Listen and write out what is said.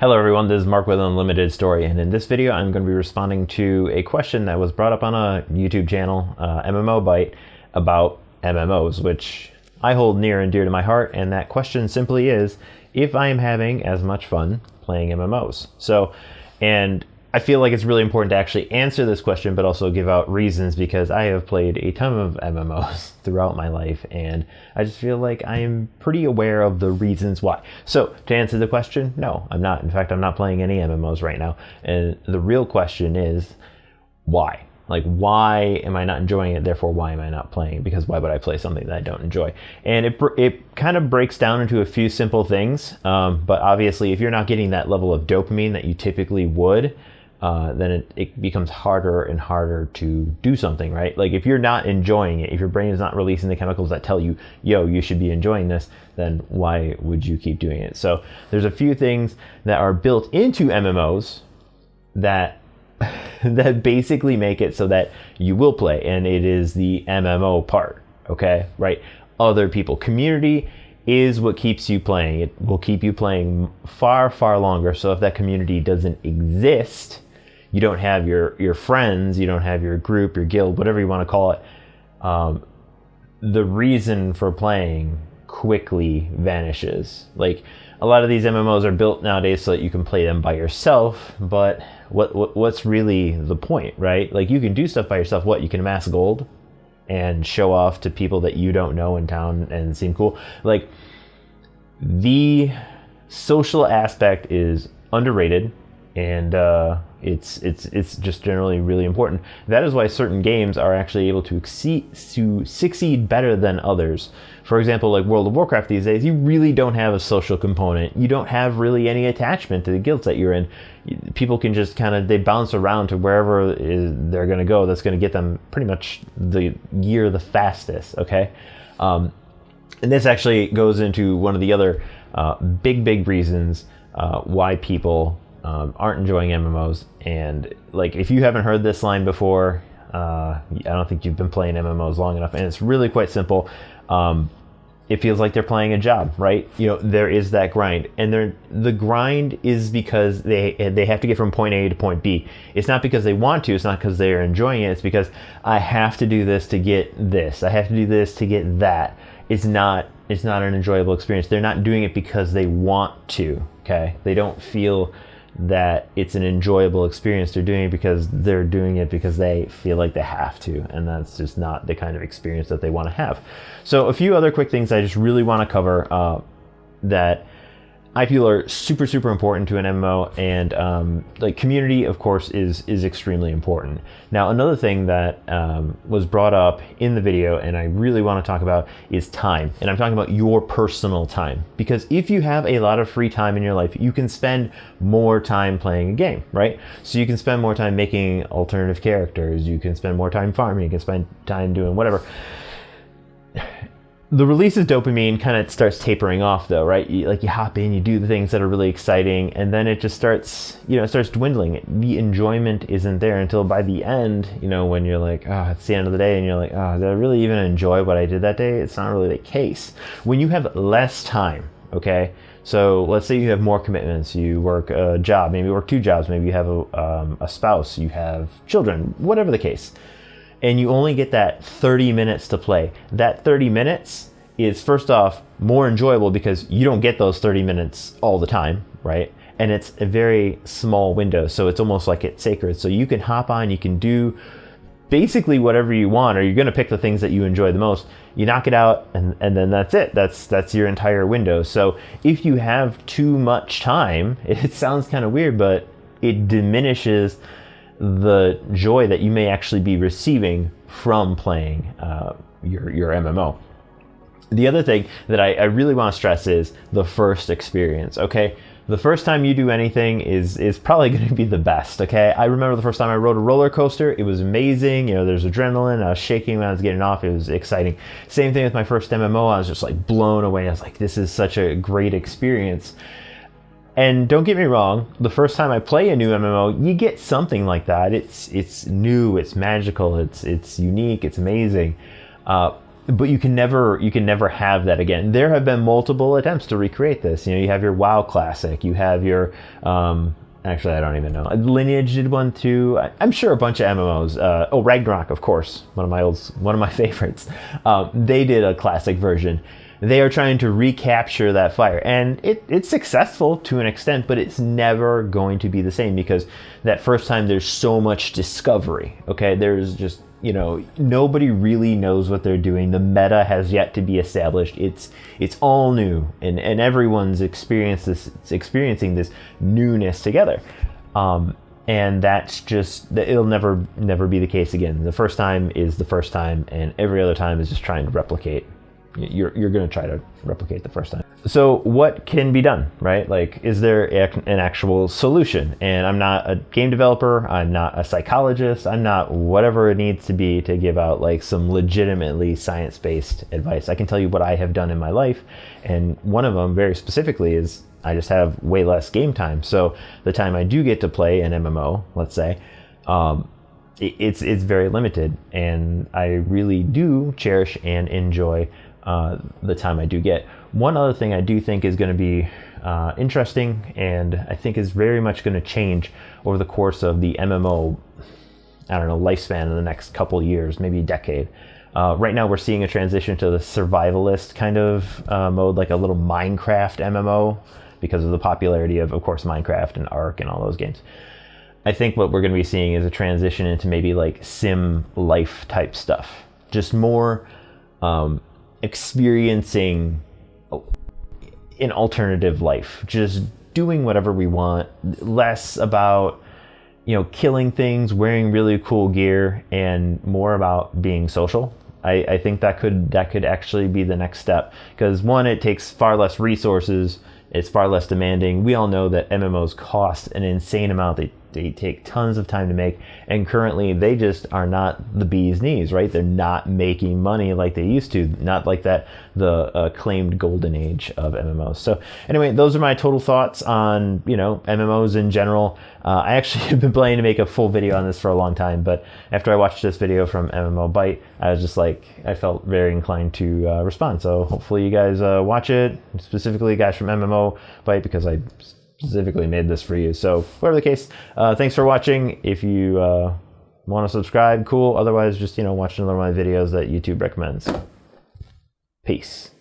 Hello everyone, this is Mark with Unlimited Story, and in this video I'm going to be responding to a question that was brought up on a YouTube channel, MMOByte, about MMOs, which I hold near and dear to my heart, and that question simply is if I am having as much fun playing MMOs. And I feel like it's really important to actually answer this question, but also give out reasons, because I have played a ton of MMOs throughout my life, and I just feel like I am pretty aware of the reasons why. So to answer the question, no, I'm not. In fact, I'm not playing any MMOs right now. And the real question is, why? Like, why am I not enjoying it? Therefore, why am I not playing? Because why would I play something that I don't enjoy? And it kind of breaks down into a few simple things. But obviously, if you're not getting that level of dopamine that you typically would, then it becomes harder and harder to do something, right? Like if you're not enjoying it, if your brain is not releasing the chemicals that tell you, yo, you should be enjoying this, then why would you keep doing it? So there's a few things that are built into MMOs that that basically make it so that you will play, and it is the MMO part, okay? Right? Other people. Community is what keeps you playing. It will keep you playing far, far longer. So if that community doesn't exist, you don't have your friends, you don't have your group, your guild, whatever you want to call it, the reason for playing quickly vanishes. Like, a lot of these MMOs are built nowadays so that you can play them by yourself, but what's really the point, right? Like, you can do stuff by yourself. What, you can amass gold and show off to people that you don't know in town and seem cool. Like, the social aspect is underrated, and it's just generally really important. That is why certain games are actually able to succeed better than others. For example, like World of Warcraft these days, you really don't have a social component. You don't have really any attachment to the guilds that you're in. People can just they bounce around to wherever they're going to go. That's going to get them pretty much the year the fastest, okay? And this actually goes into one of the other big reasons why people aren't enjoying MMOs. And like, if you haven't heard this line before, I don't think you've been playing MMOs long enough. And it's really quite simple. It feels like they're playing a job, right? You know, there is that grind, and the grind is because they have to get from point A to point B. It's not because they want to. It's not because they are enjoying it. It's because I have to do this to get this. I have to do this to get that. It's not an enjoyable experience. They're not doing it because they want to. Okay, they don't feel that it's an enjoyable experience. They're doing it because they feel like they have to, and that's just not the kind of experience that they want to have. So a few other quick things I just really want to cover that I feel are super important to an MMO, and like, community, of course, is extremely important. Now, another thing that was brought up in the video, and I really want to talk about, is time. And I'm talking about your personal time, because if you have a lot of free time in your life, you can spend more time playing a game, right? So you can spend more time making alternative characters, you can spend more time farming, you can spend time doing whatever. The release of dopamine kind of starts tapering off, though, right? You hop in, you do the things that are really exciting, and then it just starts dwindling. The enjoyment isn't there until by the end, when you're like, it's the end of the day, and you're like, did I really even enjoy what I did that day? It's not really the case. When you have less time, okay? So let's say you have more commitments. You work a job, maybe you work 2 jobs, maybe you have a spouse, you have children, whatever the case. And you only get that 30 minutes to play. That 30 minutes is, first off, more enjoyable because you don't get those 30 minutes all the time, right? And it's a very small window, so it's almost like it's sacred. So you can hop on, you can do basically whatever you want, or you're going to pick the things that you enjoy the most. You knock it out, and then that's it. That's your entire window. So if you have too much time, it sounds kind of weird, but it diminishes the joy that you may actually be receiving from playing your MMO. The other thing that I really want to stress is the first experience, okay? The first time you do anything is probably going to be the best, okay? I remember the first time I rode a roller coaster. It was amazing. There's adrenaline. I was shaking when I was getting off. It was exciting. Same thing with my first MMO. I was just like blown away. I was like, this is such a great experience. And don't get me wrong, the first time I play a new MMO, you get something like that. It's new, it's magical, it's unique, it's amazing. but you can never have that again. There have been multiple attempts to recreate this. You know, you have your WoW Classic, you have your actually I don't even know. Lineage did one too. I'm sure a bunch of MMOs. Ragnarok, of course, one of my favorites. They did a classic version. They are trying to recapture that fire, and it's successful to an extent, but it's never going to be the same because that first time there's so much discovery. Okay, there's just, you know, nobody really knows what they're doing. The meta has yet to be established. It's all new, and everyone's experiencing this newness together. And that's just, it'll never be the case again. The first time is the first time, and every other time is just trying to replicate. You're going to try to replicate the first time. So what can be done, right? Like, is there an actual solution? And I'm not a game developer. I'm not a psychologist. I'm not whatever it needs to be to give out like some legitimately science-based advice. I can tell you what I have done in my life. And one of them very specifically is I just have way less game time. So the time I do get to play an MMO, let's say, it's very limited. And I really do cherish and enjoy the time I do get. One other thing I do think is going to be interesting, and I think is very much going to change over the course of the MMO, lifespan in the next couple of years, maybe a decade. Right now we're seeing a transition to the survivalist kind of mode, like a little Minecraft MMO, because of the popularity of course, Minecraft and Ark and all those games. I think what we're going to be seeing is a transition into maybe like sim life type stuff. Just more experiencing an alternative life, just doing whatever we want, less about, you know, killing things, wearing really cool gear, and more about being social. I think that could actually be the next step, because one, it takes far less resources, it's far less demanding. We all know that MMOs cost an insane amount. They take tons of time to make, and currently they just are not the bee's knees, right? They're not making money like they used to, not like that, the claimed golden age of MMOs. So anyway, those are my total thoughts on, you know, MMOs in general. I actually have been planning to make a full video on this for a long time, but after I watched this video from MMOByte, I was just like, I felt very inclined to respond. So hopefully you guys watch it, specifically guys from MMOByte, because I specifically made this for you. So whatever the case, thanks for watching. If you want to subscribe, cool. Otherwise, just, you know, watch another one of my videos that YouTube recommends. Peace.